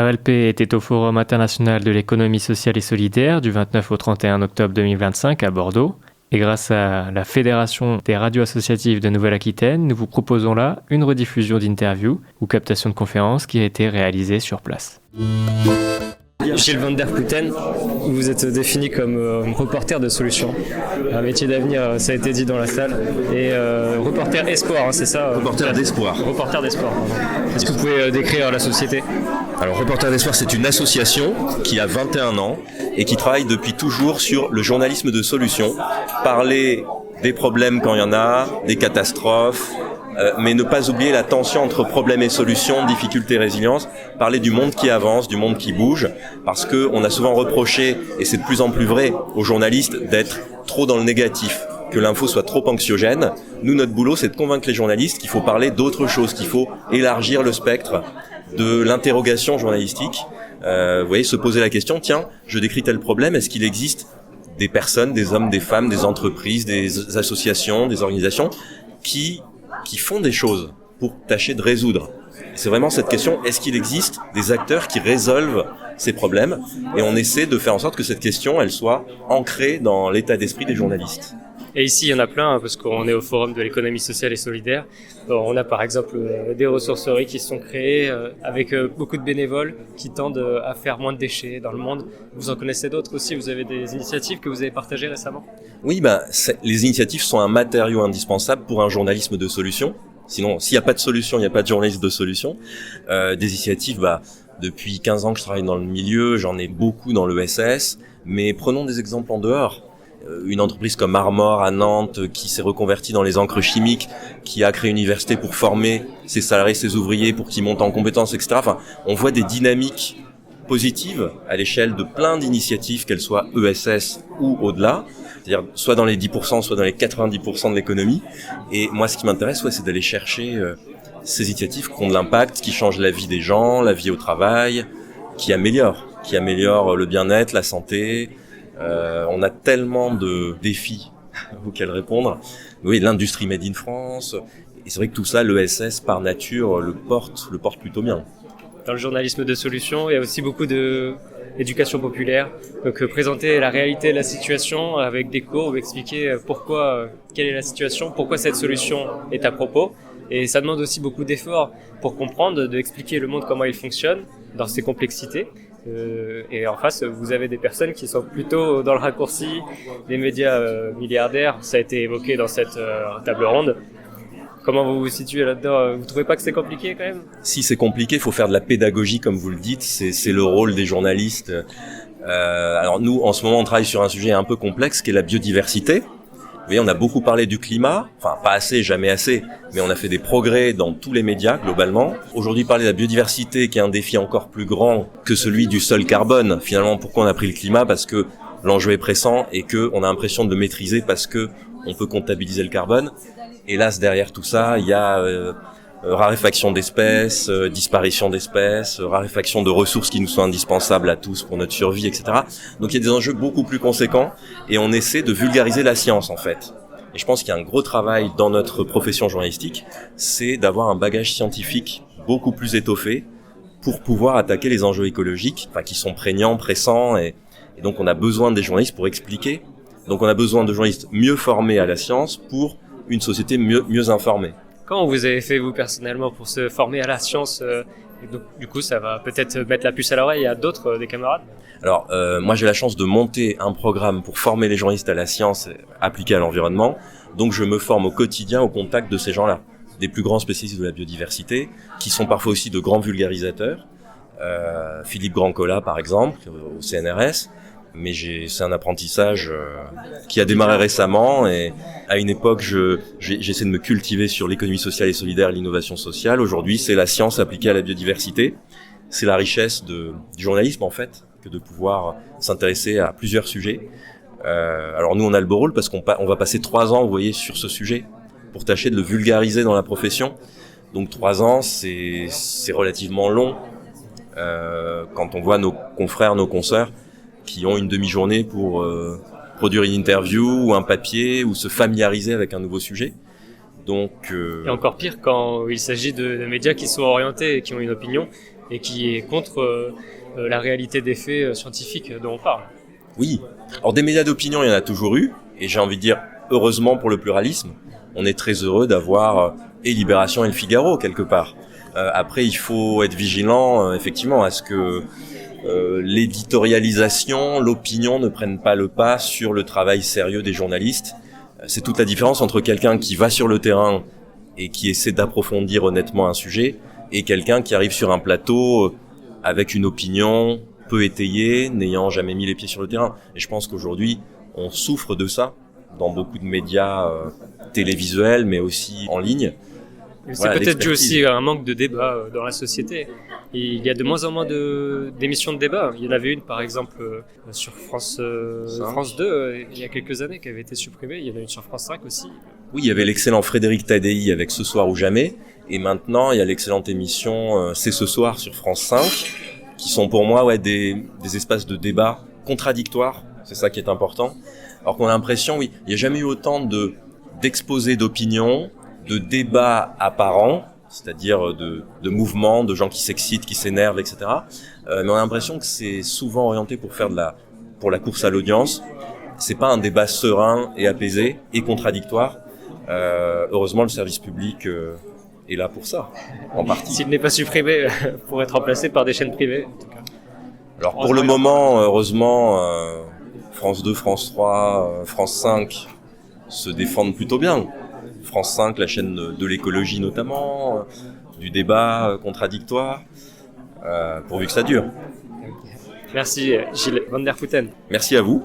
Valpé était au Forum international de l'économie sociale et solidaire du 29 au 31 octobre 2025 à Bordeaux. Et grâce à la Fédération des radios associatives de Nouvelle-Aquitaine, nous vous proposons là une rediffusion d'interviews ou captation de conférences qui a été réalisée sur place. Gilles Van der Putten, vous êtes défini comme reporter de solutions, un métier d'avenir, ça a été dit dans la salle, et reporter espoir, hein, c'est ça Reporter d'espoir. Reporter d'espoir, pardon. Est-ce que vous pouvez décrire la société ? Alors Reporter d'espoir, c'est une association qui a 21 ans et qui travaille depuis toujours sur le journalisme de solutions, parler des problèmes quand il y en a, des catastrophes, mais ne pas oublier la tension entre problèmes et solutions, difficultés et résilience, parler du monde qui avance, du monde qui bouge, parce que on a souvent reproché, et c'est de plus en plus vrai, aux journalistes d'être trop dans le négatif, que l'info soit trop anxiogène. Nous, notre boulot, c'est de convaincre les journalistes qu'il faut parler d'autre chose, qu'il faut élargir le spectre de l'interrogation journalistique. Vous voyez, se poser la question, tiens, je décris tel problème, est-ce qu'il existe des personnes, des hommes, des femmes, des entreprises, des associations, des organisations qui font des choses pour tâcher de résoudre. C'est vraiment cette question, est-ce qu'il existe des acteurs qui résolvent ces problèmes ? Et on essaie de faire en sorte que cette question, elle soit ancrée dans l'état d'esprit des journalistes. Et ici, il y en a plein, hein, parce qu'on est au Forum de l'économie sociale et solidaire. On a par exemple des ressourceries qui sont créées avec beaucoup de bénévoles qui tendent à faire moins de déchets dans le monde. Vous en connaissez d'autres aussi ? Vous avez des initiatives que vous avez partagées récemment ? Oui, les initiatives sont un matériau indispensable pour un journalisme de solution. Sinon, s'il n'y a pas de solution, il n'y a pas de journalisme de solution. Des initiatives, depuis 15 ans que je travaille dans le milieu, j'en ai beaucoup dans l'ESS, mais prenons des exemples en dehors. Une entreprise comme Armor à Nantes qui s'est reconvertie dans les encres chimiques, qui a créé une université pour former ses salariés, ses ouvriers pour qu'ils montent en compétences, etc. Enfin, on voit des dynamiques positives à l'échelle de plein d'initiatives, qu'elles soient ESS ou au-delà, c'est-à-dire soit dans les 10%, soit dans les 90% de l'économie. Et moi, ce qui m'intéresse, c'est d'aller chercher ces initiatives qui ont de l'impact, qui changent la vie des gens, la vie au travail, qui améliorent le bien-être, la santé. On a tellement de défis auxquels répondre. Oui, l'industrie made in France. Et c'est vrai que tout ça, l'ESS par nature le porte plutôt bien. Dans le journalisme de solutions, il y a aussi beaucoup d'éducation populaire. Donc présenter la réalité de la situation avec des cours, expliquer quelle est la situation, pourquoi cette solution est à propos. Et ça demande aussi beaucoup d'efforts pour comprendre, d'expliquer le monde, comment il fonctionne dans ses complexités. Et en face, vous avez des personnes qui sont plutôt dans le raccourci, des médias milliardaires, ça a été évoqué dans cette table ronde. Comment vous vous situez là-dedans ? Vous trouvez pas que c'est compliqué quand même ? Si c'est compliqué, il faut faire de la pédagogie comme vous le dites, c'est le rôle des journalistes. Alors nous, en ce moment, on travaille sur un sujet un peu complexe qui est la biodiversité. Vous voyez, on a beaucoup parlé du climat, enfin pas assez, jamais assez, mais on a fait des progrès dans tous les médias globalement. Aujourd'hui, parler de la biodiversité qui est un défi encore plus grand que celui du seul carbone. Finalement, pourquoi on a pris le climat ? Parce que l'enjeu est pressant et que on a l'impression de le maîtriser parce que on peut comptabiliser le carbone. Hélas, derrière tout ça, il y a raréfaction d'espèces, disparition d'espèces, raréfaction de ressources qui nous sont indispensables à tous pour notre survie, etc. Donc il y a des enjeux beaucoup plus conséquents et on essaie de vulgariser la science en fait. Et je pense qu'il y a un gros travail dans notre profession journalistique, c'est d'avoir un bagage scientifique beaucoup plus étoffé pour pouvoir attaquer les enjeux écologiques, qui sont prégnants, pressants, et donc on a besoin des journalistes pour expliquer. Donc on a besoin de journalistes mieux formés à la science pour une société mieux informée. Comment vous avez fait, vous, personnellement, pour se former à la science et donc, du coup, ça va peut-être mettre la puce à l'oreille à d'autres, des camarades ? Alors, moi, j'ai la chance de monter un programme pour former les journalistes à la science appliquée à l'environnement. Donc, je me forme au quotidien au contact de ces gens-là, des plus grands spécialistes de la biodiversité, qui sont parfois aussi de grands vulgarisateurs. Philippe Grandcola, par exemple, au CNRS. Mais c'est un apprentissage qui a démarré récemment et à une époque j'essaie de me cultiver sur l'économie sociale et solidaire et l'innovation sociale. Aujourd'hui, c'est la science appliquée à la biodiversité. C'est la richesse du journalisme en fait, que de pouvoir s'intéresser à plusieurs sujets. Alors nous, on a le beau rôle parce qu'on va passer 3 ans, vous voyez, sur ce sujet pour tâcher de le vulgariser dans la profession. Donc 3 ans, c'est relativement long quand on voit nos confrères, nos consoeurs qui ont une demi-journée pour produire une interview ou un papier ou se familiariser avec un nouveau sujet. Donc, Et encore pire quand il s'agit de médias qui sont orientés et qui ont une opinion et qui est contre la réalité des faits scientifiques dont on parle. oui. Alors des médias d'opinion, il y en a toujours eu, et j'ai envie de dire, heureusement pour le pluralisme, on est très heureux d'avoir et Libération et Le Figaro quelque part. Après, il faut être vigilant, effectivement, à ce que l'éditorialisation, l'opinion ne prennent pas le pas sur le travail sérieux des journalistes. C'est toute la différence entre quelqu'un qui va sur le terrain et qui essaie d'approfondir honnêtement un sujet, et quelqu'un qui arrive sur un plateau avec une opinion peu étayée, n'ayant jamais mis les pieds sur le terrain. Et je pense qu'aujourd'hui, on souffre de ça dans beaucoup de médias télévisuels, mais aussi en ligne. C'est Voilà, peut-être dû l'expertise. aussi à un manque de débat dans la société. Et il y a de moins en moins d'émissions de débat. Il y en avait une, par exemple, sur France 2, il y a quelques années, qui avait été supprimée. Il y en a une sur France 5 aussi. Oui, il y avait l'excellent Frédéric Tadei avec Ce soir ou jamais, et maintenant il y a l'excellente émission C'est ce soir sur France 5, qui sont pour moi des espaces de débat contradictoires, c'est ça qui est important. Alors qu'on a l'impression, oui, il n'y a jamais eu autant d'exposés d'opinions, de débats apparents, c'est-à-dire de mouvements, de gens qui s'excitent, qui s'énervent, etc. Mais on a l'impression que c'est souvent orienté pour la course à l'audience. C'est pas un débat serein et apaisé et contradictoire. Heureusement, le service public est là pour ça, en partie. S'il n'est pas supprimé, pour être remplacé par des chaînes privées, en tout cas. Alors pour le moment, heureusement, France 2, France 3, France 5 se défendent plutôt bien. France 5, la chaîne de l'écologie notamment, du débat contradictoire, pourvu que ça dure. Merci Gilles Van der Putten. Merci à vous.